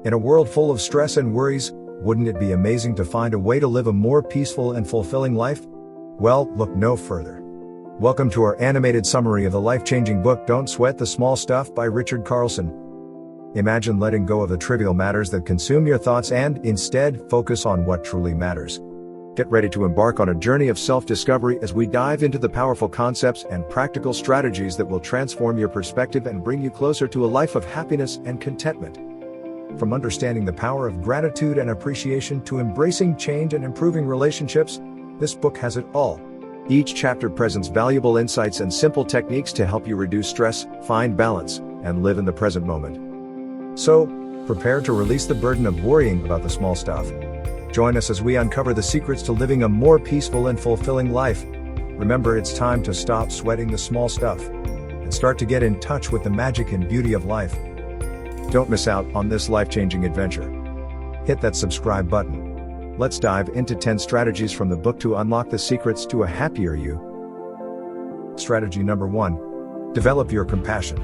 In a world full of stress and worries, wouldn't it be amazing to find a way to live a more peaceful and fulfilling life? Well, look no further. Welcome to our animated summary of the life-changing book Don't Sweat the Small Stuff by Richard Carlson. Imagine letting go of the trivial matters that consume your thoughts and, instead, focus on what truly matters. Get ready to embark on a journey of self-discovery as we dive into the powerful concepts and practical strategies that will transform your perspective and bring you closer to a life of happiness and contentment. From understanding the power of gratitude and appreciation to embracing change and improving relationships, this book has it all. Each chapter presents valuable insights and simple techniques to help you reduce stress, find balance, and live in the present moment. So, prepare to release the burden of worrying about the small stuff. Join us as we uncover the secrets to living a more peaceful and fulfilling life. Remember, it's time to stop sweating the small stuff and start to get in touch with the magic and beauty of life. Don't miss out on this life-changing adventure. Hit that subscribe button. Let's dive into 10 strategies from the book to unlock the secrets to a happier you. Strategy number 1. Develop your compassion.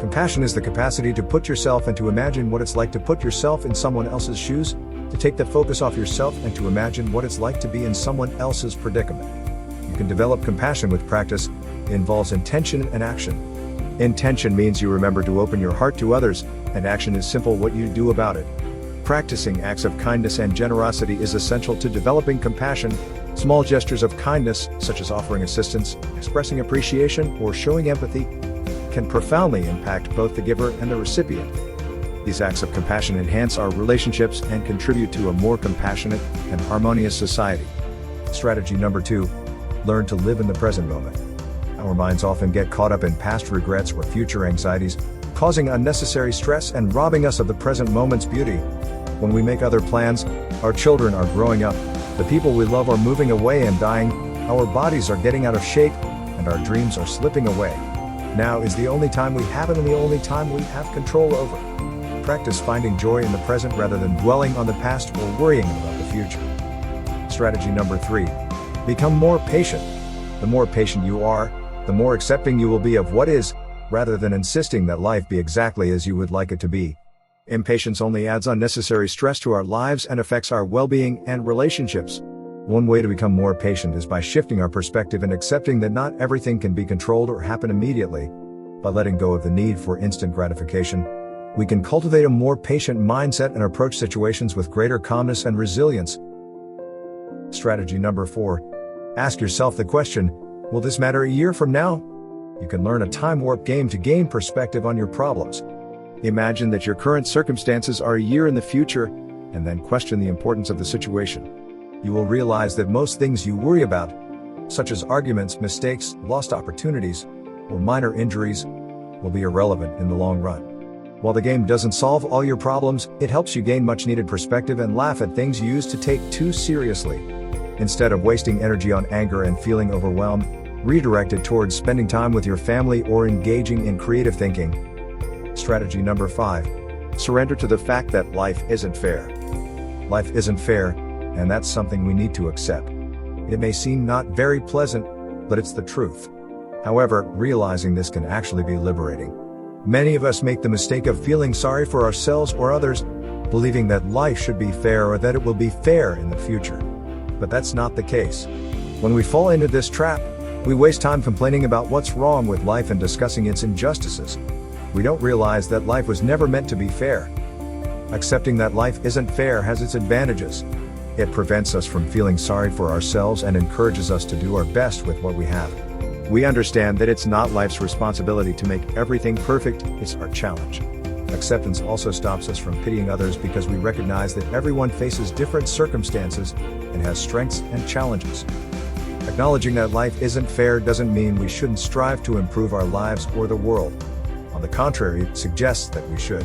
Compassion is the capacity to put yourself and to imagine what it's like to put yourself in someone else's shoes, to take the focus off yourself and to imagine what it's like to be in someone else's predicament. You can develop compassion with practice. It involves intention and action. Intention means you remember to open your heart to others, and action is simple what you do about it. Practicing acts of kindness and generosity is essential to developing compassion. Small gestures of kindness, such as offering assistance, expressing appreciation, or showing empathy, can profoundly impact both the giver and the recipient. These acts of compassion enhance our relationships and contribute to a more compassionate and harmonious society. Strategy number 2. Learn to live in the present moment. Our minds often get caught up in past regrets or future anxieties, causing unnecessary stress and robbing us of the present moment's beauty. When we make other plans, our children are growing up, the people we love are moving away and dying, our bodies are getting out of shape, and our dreams are slipping away. Now is the only time we have it and the only time we have control over. Practice finding joy in the present rather than dwelling on the past or worrying about the future. Strategy number 3. Become more patient. The more patient you are, the more accepting you will be of what is, rather than insisting that life be exactly as you would like it to be. Impatience only adds unnecessary stress to our lives and affects our well-being and relationships. One way to become more patient is by shifting our perspective and accepting that not everything can be controlled or happen immediately. By letting go of the need for instant gratification, we can cultivate a more patient mindset and approach situations with greater calmness and resilience. Strategy number 4. Ask yourself the question, will this matter a year from now? You can learn a time warp game to gain perspective on your problems. Imagine that your current circumstances are a year in the future, and then question the importance of the situation. You will realize that most things you worry about, such as arguments, mistakes, lost opportunities, or minor injuries, will be irrelevant in the long run. While the game doesn't solve all your problems, it helps you gain much-needed perspective and laugh at things you used to take too seriously. Instead of wasting energy on anger and feeling overwhelmed, redirect it towards spending time with your family or engaging in creative thinking. Strategy number 5. Surrender to the fact that life isn't fair. Life isn't fair, and that's something we need to accept. It may seem not very pleasant, but it's the truth. However, realizing this can actually be liberating. Many of us make the mistake of feeling sorry for ourselves or others, believing that life should be fair or that it will be fair in the future. But that's not the case. When we fall into this trap, we waste time complaining about what's wrong with life and discussing its injustices. We don't realize that life was never meant to be fair. Accepting that life isn't fair has its advantages. It prevents us from feeling sorry for ourselves and encourages us to do our best with what we have. We understand that it's not life's responsibility to make everything perfect, it's our challenge. Acceptance also stops us from pitying others because we recognize that everyone faces different circumstances and has strengths and challenges. Acknowledging that life isn't fair doesn't mean we shouldn't strive to improve our lives or the world. On the contrary, it suggests that we should.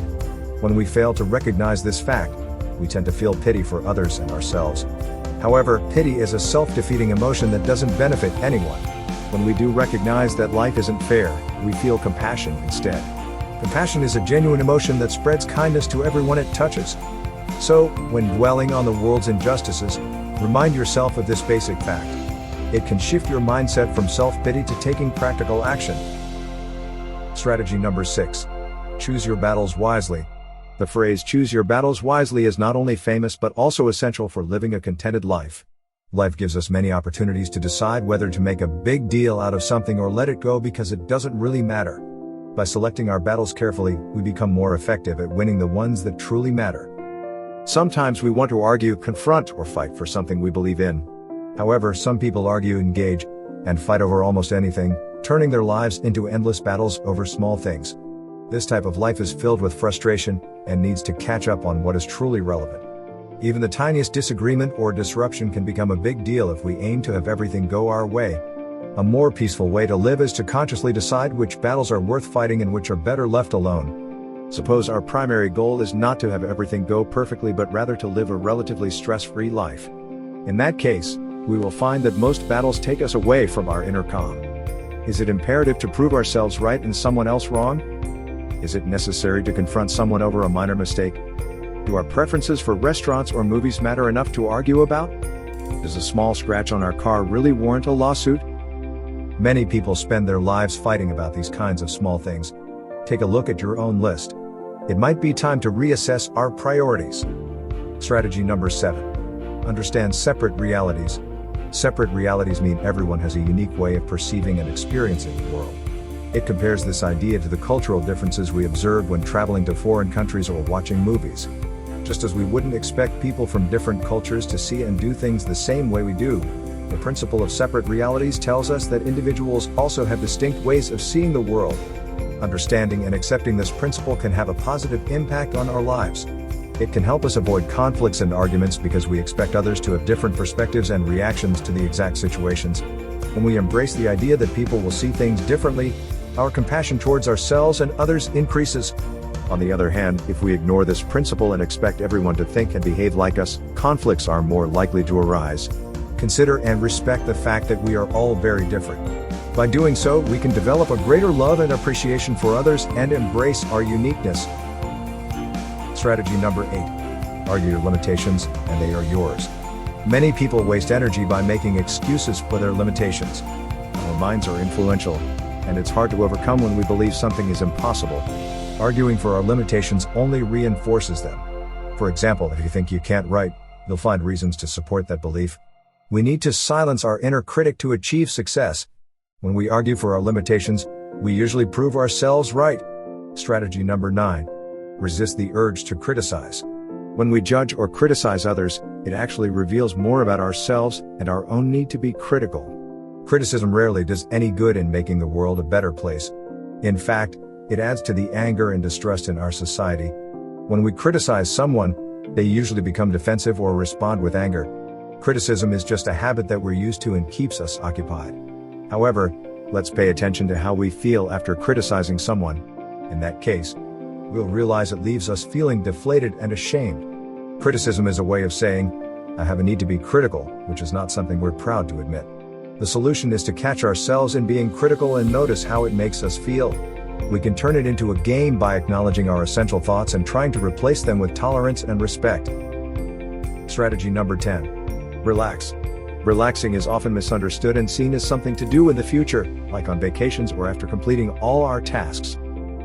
When we fail to recognize this fact, we tend to feel pity for others and ourselves. However, pity is a self-defeating emotion that doesn't benefit anyone. When we do recognize that life isn't fair, we feel compassion instead. Compassion is a genuine emotion that spreads kindness to everyone it touches. So, when dwelling on the world's injustices, remind yourself of this basic fact. It can shift your mindset from self-pity to taking practical action. Strategy number 6. Choose your battles wisely. The phrase "choose your battles wisely" is not only famous but also essential for living a contented life. Life gives us many opportunities to decide whether to make a big deal out of something or let it go because it doesn't really matter. By selecting our battles carefully, we become more effective at winning the ones that truly matter. Sometimes we want to argue, confront, or fight for something we believe in. However, some people argue, engage, and fight over almost anything, turning their lives into endless battles over small things. This type of life is filled with frustration and needs to catch up on what is truly relevant. Even the tiniest disagreement or disruption can become a big deal if we aim to have everything go our way. A more peaceful way to live is to consciously decide which battles are worth fighting and which are better left alone. Suppose our primary goal is not to have everything go perfectly but rather to live a relatively stress-free life. In that case, we will find that most battles take us away from our inner calm. Is it imperative to prove ourselves right and someone else wrong? Is it necessary to confront someone over a minor mistake? Do our preferences for restaurants or movies matter enough to argue about? Does a small scratch on our car really warrant a lawsuit? Many people spend their lives fighting about these kinds of small things. Take a look at your own list. It might be time to reassess our priorities. Strategy number 7. Understand separate realities. Separate realities mean everyone has a unique way of perceiving and experiencing the world. It compares this idea to the cultural differences we observe when traveling to foreign countries or watching movies. Just as we wouldn't expect people from different cultures to see and do things the same way we do, the principle of separate realities tells us that individuals also have distinct ways of seeing the world. Understanding and accepting this principle can have a positive impact on our lives. It can help us avoid conflicts and arguments because we expect others to have different perspectives and reactions to the exact situations. When we embrace the idea that people will see things differently, our compassion towards ourselves and others increases. On the other hand, if we ignore this principle and expect everyone to think and behave like us, conflicts are more likely to arise. Consider and respect the fact that we are all very different. By doing so, we can develop a greater love and appreciation for others and embrace our uniqueness. Strategy number 8. Argue your limitations, and they are yours. Many people waste energy by making excuses for their limitations. Our minds are influential, and it's hard to overcome when we believe something is impossible. Arguing for our limitations only reinforces them. For example, if you think you can't write, you'll find reasons to support that belief. We need to silence our inner critic to achieve success. When we argue for our limitations, we usually prove ourselves right. Strategy number 9. Resist the urge to criticize. When we judge or criticize others, it actually reveals more about ourselves and our own need to be critical. Criticism rarely does any good in making the world a better place. In fact, it adds to the anger and distrust in our society. When we criticize someone, they usually become defensive or respond with anger. Criticism is just a habit that we're used to and keeps us occupied. However, let's pay attention to how we feel after criticizing someone. In that case, we'll realize it leaves us feeling deflated and ashamed. Criticism is a way of saying, I have a need to be critical, which is not something we're proud to admit. The solution is to catch ourselves in being critical and notice how it makes us feel. We can turn it into a game by acknowledging our essential thoughts and trying to replace them with tolerance and respect. Strategy number 10. Relax. Relaxing is often misunderstood and seen as something to do in the future, like on vacations or after completing all our tasks.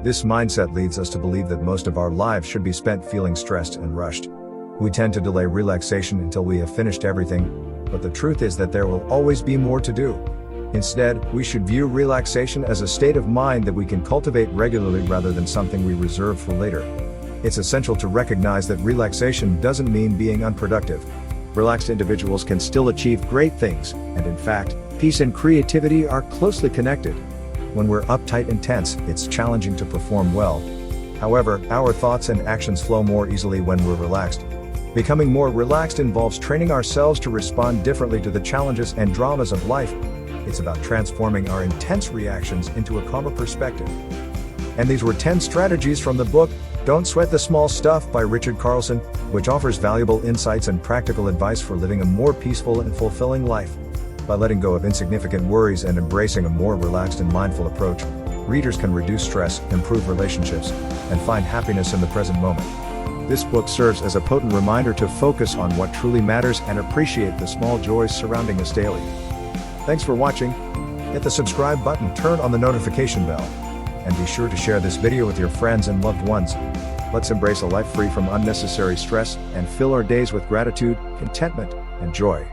This mindset leads us to believe that most of our lives should be spent feeling stressed and rushed. We tend to delay relaxation until we have finished everything, but the truth is that there will always be more to do. Instead, we should view relaxation as a state of mind that we can cultivate regularly rather than something we reserve for later. It's essential to recognize that relaxation doesn't mean being unproductive. Relaxed individuals can still achieve great things, and in fact, peace and creativity are closely connected. When we're uptight and tense, it's challenging to perform well. However, our thoughts and actions flow more easily when we're relaxed. Becoming more relaxed involves training ourselves to respond differently to the challenges and dramas of life. It's about transforming our intense reactions into a calmer perspective. And these were 10 strategies from the book, Don't Sweat the Small Stuff by Richard Carlson, which offers valuable insights and practical advice for living a more peaceful and fulfilling life. By letting go of insignificant worries and embracing a more relaxed and mindful approach, readers can reduce stress, improve relationships, and find happiness in the present moment. This book serves as a potent reminder to focus on what truly matters and appreciate the small joys surrounding us daily. Thanks for watching. Hit the subscribe button, turn on the notification bell, and be sure to share this video with your friends and loved ones. Let's embrace a life free from unnecessary stress and fill our days with gratitude, contentment, and joy.